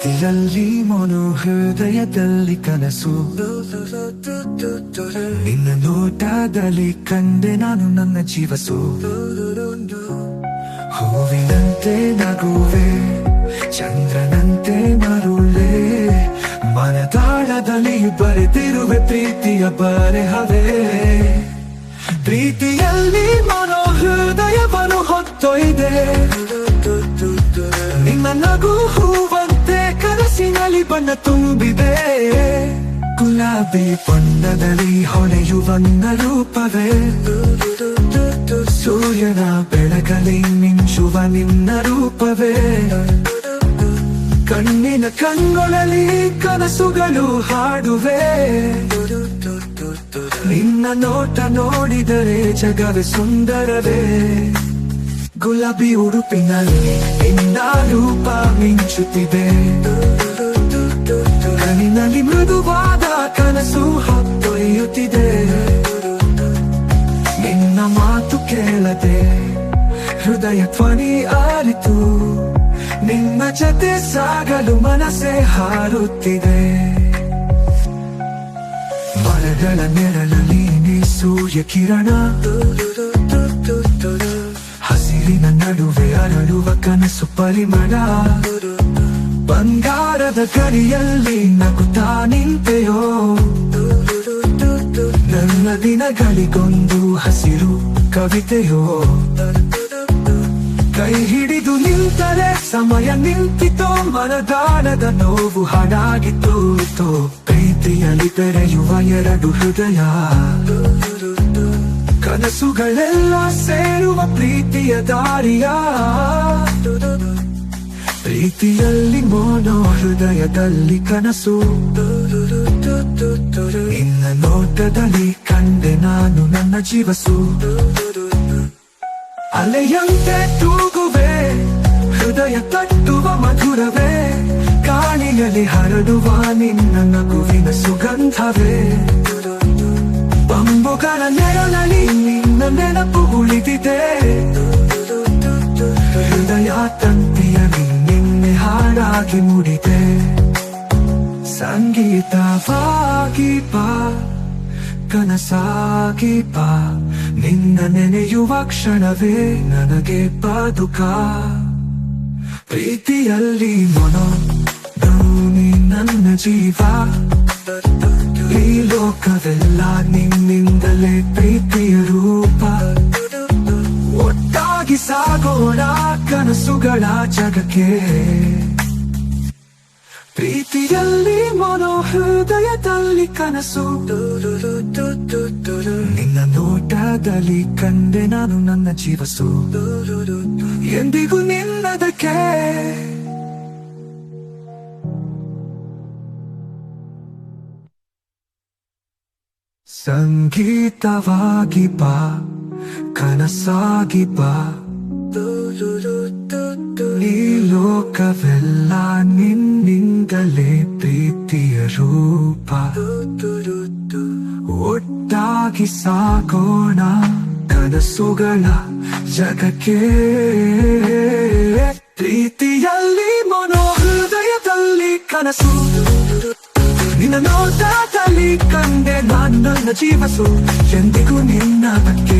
ಪ್ರೀತಿಯಲ್ಲಿ ಮನೋ ಹೃದಯದಲ್ಲಿ ಕನಸು ನಿನ್ನ ನೋಟದಲ್ಲಿ ಕಂಡೆ ನಾನು ನನ್ನ ಜೀವಸು ಹೂವಿನಂತೆ ನಗುವೆ ಚಂದ್ರನಂತೆ ಮರುಳೆ ಮನದಾಳದಲ್ಲಿ ಬರೆದಿರುವೆ ಪ್ರೀತಿಯ ಬರೆಹವೇ ಪ್ರೀತಿಯಲ್ಲಿ ಮನೋ ಹೃದಯವನ್ನು ಹೊತ್ತೊಯ್ದೆ ನಿನ್ನ ನಗು ಹೂವಂತೆ ಕನಸಿನಲ್ಲಿ ಬಣ್ಣ ತುಂಬಿದೆ ಗುಲಾಬಿ ಬಣ್ಣದಲ್ಲಿ ಹೊಳೆಯುವ ರೂಪವೇ ಸೂರ್ಯನ ಬೆಳಕಲ್ಲಿ ಮಿಂಚುವ ನಿನ್ನ ರೂಪವೇ ಕಣ್ಣಿನ ಕಂಗೊಳಲಿ ಕನಸುಗಳು ಹಾಡುವೆ ನಿನ್ನ ನೋಟ ನೋಡಿದರೆ ಜಗವೇ ಸುಂದರವೇ ಗುಲಾಬಿ ಉಡುಪಿನಲ್ಲಿ ನಿನ್ನ ರೂಪ ಮಿಂಚುತ್ತಿದೆ ಕಣ್ಣಿನಲ್ಲಿ ಮೃದುವಾದ ಕನಸು ಹೊತ್ತೊಯ್ಯುತ್ತಿದೆ ನಿನ್ನ ಮಾತು ಕೇಳದೆ ಹೃದಯ ಧ್ವನಿ ಆರಿತು ನಿನ್ನ ಜೊತೆ ಸಾಗಲು ಮನಸ್ಸೇ ಹಾರುತ್ತಿದೆ ಮರಗಳ ನೆರಳಲ್ಲಿ ನೀ ಸೂರ್ಯ ಕಿರಣ ಹಸಿರಿನ ನಡುವೆ ಅರಳುವ ಕನಸು ಪರಿಮಳ ಬಂಗಾರದ ಗಡಿಯಲ್ಲಿ ನಗುತ್ತಾ ನಿಂತೆಯೋ ನನ್ನ ದಿನಗಳಿಗೊಂದು ಹಸಿರು ಕವಿತೆಯೋ ಕೈ ಹಿಡಿದು ನಿಂತರೆ ಸಮಯ ನಿಂತಿತೋ ಮನದಾಳದ ನೋವು ಹಾಡಾಗಿತ್ತು ಪ್ರೀತಿಯಲ್ಲಿ ತೆರೆಯುವ ಎರಡು ಹೃದಯ ಕನಸುಗಳೆಲ್ಲ ಸೇರುವ ಪ್ರೀತಿಯ ದಾರಿಯ ಪ್ರೀತಿಯಲ್ಲಿ ಮೋನೋ ಹೃದಯದಲ್ಲಿ ಕನಸು ನಿನ್ನ ನೋಟದಲ್ಲಿ ಕಂಡೆ ನಾನು ನನ್ನ ಜೀವಸು ಅಲೆಯಂತೆ ತೂಗುವೆ ಹೃದಯ ತಟ್ಟುವ ಮಧುರವೇ ಗಾಳಿಯಲ್ಲಿ ಹರಡುವ ನಿನ್ನ ನಗುವಿನ ಸುಗಂಧವೇ ಬಂಬುಗಳ ನೆರಳಲ್ಲಿ ನಿನ್ನ ನೆನಪು ಉಳಿದಿದೆ ಹೃದಯ ತಂತಿಯಲ್ಲಿ ನಿನ್ನೆ ಹಾಡಾಗಿ ಮೂಡಿದೆ ಸಂಗೀತವಾಗಿ ಬಾ ಕನಸಾಗಿ ಬಾ ನಿನ್ನ ನೆನೆಯುವ ಕ್ಷಣವೇ ನನಗೆ ಬದುಕ ಪ್ರೀತಿಯಲ್ಲಿ ಮನೋ ನೀ ನನ್ನ ಜೀವ ಈ ಲೋಕವೆಲ್ಲ ನಿನ್ನಿಂದಲೇ ಪ್ರೀತಿಯ ರೂಪ ಒಟ್ಟಾಗಿ ಸಾಗೋಣ ಕನಸುಗಳ ಜಗಕ್ಕೆ ಪ್ರೀತಿಯಲ್ಲಿ ಮನೋ ಹೃದಯದಲ್ಲಿ ಕನಸು ನಿನ್ನ ನೋಟದಲ್ಲಿ ಕಂಡೆ ನಾನು ನನ್ನ ಜೀವಸು ಎಂದಿಗೂ ನಿನ್ನದಕ್ಕೆ ಸಂಗೀತವಾಗಿ ಬಾ ಕನಸಾಗಿ ಬಾ ಈ ಲೋಕವೆಲ್ಲ ನಿನ್ನಿಂದಲೇ ಪ್ರೀತಿಯ ರೂಪ ಒಟ್ಟಾಗಿ ಸಾಗೋಣ ಕನಸುಗಳ ಜಗಕ್ಕೆ ಪ್ರೀತಿಯಲ್ಲಿ ಮನೋ ಹೃದಯದಲ್ಲಿ ಕನಸು ನಿನ್ನ ನೋಟದಲ್ಲಿ ಕಂಡೆ ನಾನು ನನ್ನ ಜೀವಸು ಎಂದಿಗೂ ನಿನ್ನದಕ್ಕೆ